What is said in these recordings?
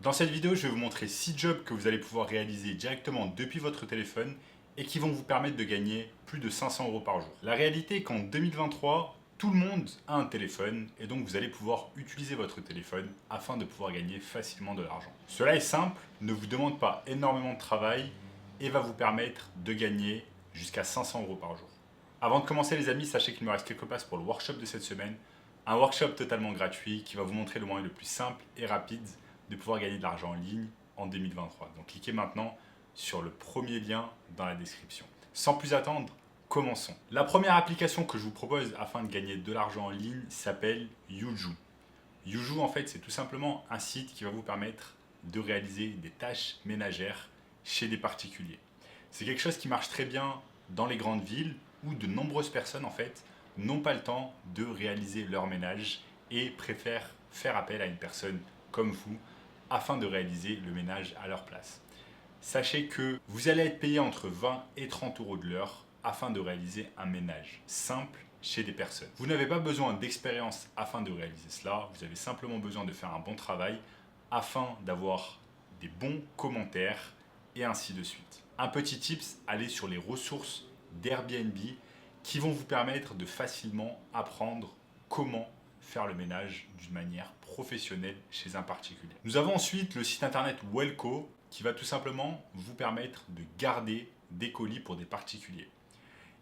Dans cette vidéo, je vais vous montrer 6 jobs que vous allez pouvoir réaliser directement depuis votre téléphone et qui vont vous permettre de gagner plus de 500 euros par jour. La réalité est qu'en 2023, tout le monde a un téléphone et donc vous allez pouvoir utiliser votre téléphone afin de pouvoir gagner facilement de l'argent. Cela est simple, ne vous demande pas énormément de travail et va vous permettre de gagner jusqu'à 500 euros par jour. Avant de commencer les amis, sachez qu'il me reste quelques places pour le workshop de cette semaine. Un workshop totalement gratuit qui va vous montrer le moyen le plus simple et rapide de pouvoir gagner de l'argent en ligne en 2023. Donc cliquez maintenant sur le premier lien dans la description. Sans plus attendre, commençons. La première application que je vous propose afin de gagner de l'argent en ligne s'appelle Yuju. Yuju en fait c'est tout simplement un site qui va vous permettre de réaliser des tâches ménagères chez des particuliers. C'est quelque chose qui marche très bien dans les grandes villes où de nombreuses personnes en fait n'ont pas le temps de réaliser leur ménage et préfèrent faire appel à une personne comme vous afin de réaliser le ménage à leur place. Sachez que vous allez être payé entre 20 et 30 euros de l'heure afin de réaliser un ménage simple chez des personnes. Vous n'avez pas besoin d'expérience afin de réaliser cela, vous avez simplement besoin de faire un bon travail afin d'avoir des bons commentaires et ainsi de suite. Un petit tips, allez sur les ressources d'Airbnb qui vont vous permettre de facilement apprendre comment faire le ménage d'une manière professionnelle chez un particulier. Nous avons ensuite le site internet Welco qui va tout simplement vous permettre de garder des colis pour des particuliers.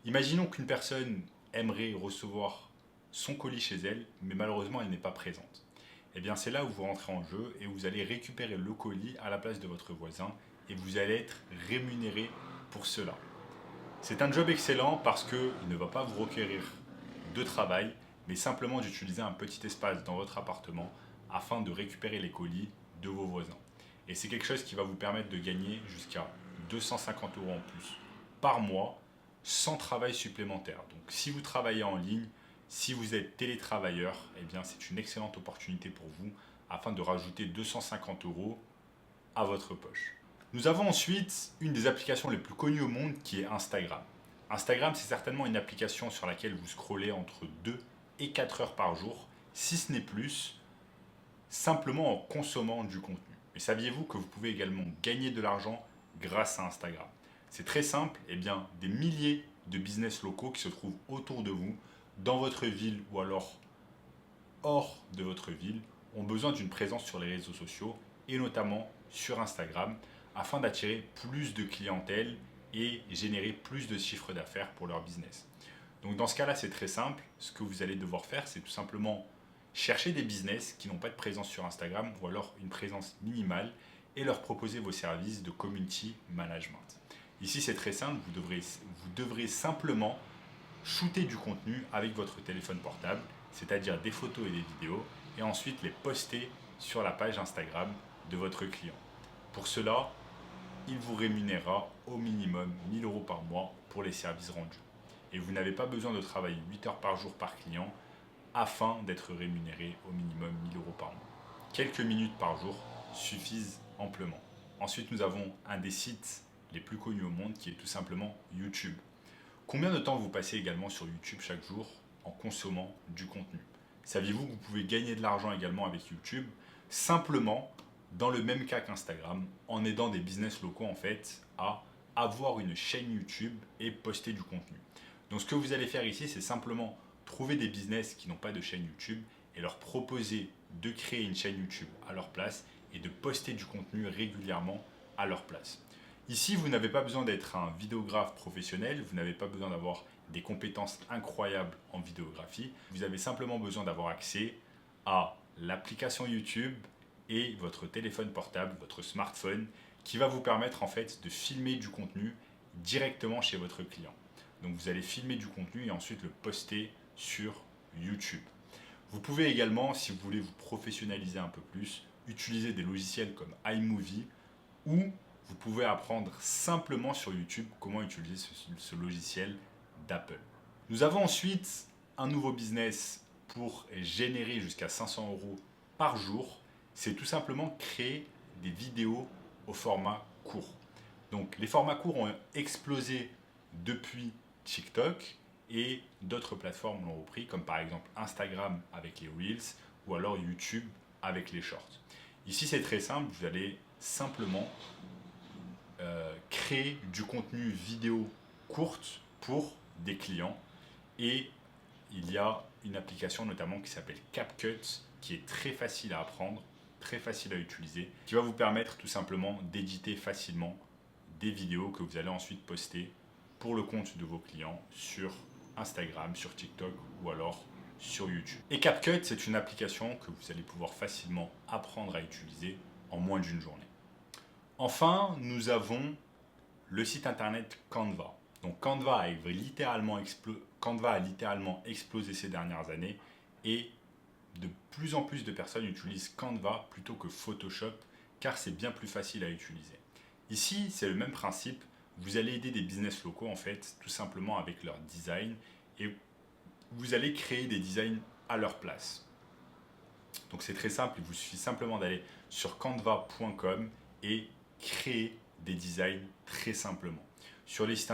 Imaginons qu'une personne aimerait recevoir son colis chez elle, mais malheureusement elle n'est pas présente. Et bien c'est là où vous rentrez en jeu et vous allez récupérer le colis à la place de votre voisin et vous allez être rémunéré pour cela. C'est un job excellent parce qu'il ne va pas vous requérir de travail, mais simplement d'utiliser un petit espace dans votre appartement afin de récupérer les colis de vos voisins. Et c'est quelque chose qui va vous permettre de gagner jusqu'à 250 euros en plus par mois sans travail supplémentaire. Donc si vous travaillez en ligne, si vous êtes télétravailleur, eh bien c'est une excellente opportunité pour vous afin de rajouter 250 euros à votre poche. Nous avons ensuite une des applications les plus connues au monde qui est Instagram. Instagram, c'est certainement une application sur laquelle vous scrollez entre 2 et 4 heures par jour, si ce n'est plus, simplement en consommant du contenu. Mais saviez-vous que vous pouvez également gagner de l'argent grâce à Instagram? C'est très simple, et bien des milliers de business locaux qui se trouvent autour de vous, dans votre ville ou alors hors de votre ville, ont besoin d'une présence sur les réseaux sociaux et notamment sur Instagram afin d'attirer plus de clientèle et générer plus de chiffre d'affaires pour leur business. Donc dans ce cas-là, c'est très simple. Ce que vous allez devoir faire, c'est tout simplement chercher des business qui n'ont pas de présence sur Instagram ou alors une présence minimale et leur proposer vos services de community management. Ici, c'est très simple. Vous devrez simplement shooter du contenu avec votre téléphone portable, c'est-à-dire des photos et des vidéos, et ensuite les poster sur la page Instagram de votre client. Pour cela, il vous rémunérera au minimum 1000 euros par mois pour les services rendus. Et vous n'avez pas besoin de travailler 8 heures par jour par client afin d'être rémunéré au minimum 1000 euros par mois. Quelques minutes par jour suffisent amplement. Ensuite, nous avons un des sites les plus connus au monde qui est tout simplement YouTube. Combien de temps vous passez également sur YouTube chaque jour en consommant du contenu? Saviez-vous que vous pouvez gagner de l'argent également avec YouTube simplement dans le même cas qu'Instagram en aidant des business locaux en fait à avoir une chaîne YouTube et poster du contenu. Donc ce que vous allez faire ici, c'est simplement trouver des business qui n'ont pas de chaîne YouTube et leur proposer de créer une chaîne YouTube à leur place et de poster du contenu régulièrement à leur place. Ici, vous n'avez pas besoin d'être un vidéographe professionnel, vous n'avez pas besoin d'avoir des compétences incroyables en vidéographie. Vous avez simplement besoin d'avoir accès à l'application YouTube et votre téléphone portable, votre smartphone, qui va vous permettre en fait de filmer du contenu directement chez votre client. Donc vous allez filmer du contenu et ensuite le poster sur YouTube. Vous pouvez également, si vous voulez vous professionnaliser un peu plus, utiliser des logiciels comme iMovie ou vous pouvez apprendre simplement sur YouTube comment utiliser ce logiciel d'Apple. Nous avons ensuite un nouveau business pour générer jusqu'à 500 euros par jour. C'est tout simplement créer des vidéos au format court. Donc les formats courts ont explosé depuis TikTok et d'autres plateformes l'ont repris, comme par exemple Instagram avec les Reels ou alors YouTube avec les Shorts. Ici, c'est très simple, vous allez simplement créer du contenu vidéo courte pour des clients. Et il y a une application notamment qui s'appelle CapCut, qui est très facile à apprendre, très facile à utiliser, qui va vous permettre tout simplement d'éditer facilement des vidéos que vous allez ensuite poster pour le compte de vos clients sur Instagram, sur TikTok ou alors sur YouTube. Et CapCut, c'est une application que vous allez pouvoir facilement apprendre à utiliser en moins d'une journée. Enfin, nous avons le site internet Canva. Donc Canva a littéralement explosé ces dernières années et de plus en plus de personnes utilisent Canva plutôt que Photoshop car c'est bien plus facile à utiliser. Ici, c'est le même principe. Vous allez aider des business locaux en fait, tout simplement avec leur design et vous allez créer des designs à leur place. Donc c'est très simple, il vous suffit simplement d'aller sur canva.com et créer des designs très simplement. Sur le site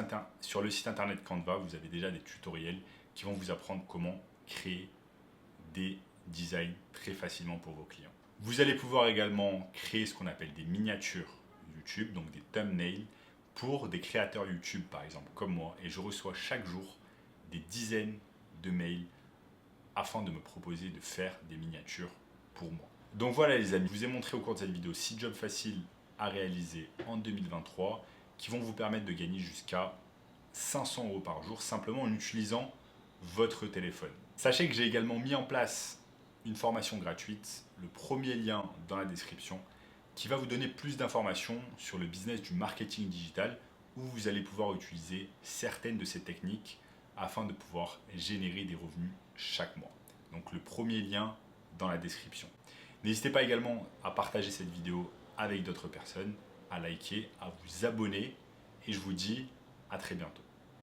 internet Canva, vous avez déjà des tutoriels qui vont vous apprendre comment créer des designs très facilement pour vos clients. Vous allez pouvoir également créer ce qu'on appelle des miniatures YouTube, donc des thumbnails, pour des créateurs YouTube par exemple comme moi, et je reçois chaque jour des dizaines de mails afin de me proposer de faire des miniatures pour moi. Donc voilà les amis, je vous ai montré au cours de cette vidéo 6 jobs faciles à réaliser en 2023 qui vont vous permettre de gagner jusqu'à 500 € par jour simplement en utilisant votre téléphone. Sachez que j'ai également mis en place une formation gratuite, le premier lien dans la description, qui va vous donner plus d'informations sur le business du marketing digital où vous allez pouvoir utiliser certaines de ces techniques afin de pouvoir générer des revenus chaque mois. Donc le premier lien dans la description. N'hésitez pas également à partager cette vidéo avec d'autres personnes, à liker, à vous abonner et je vous dis à très bientôt.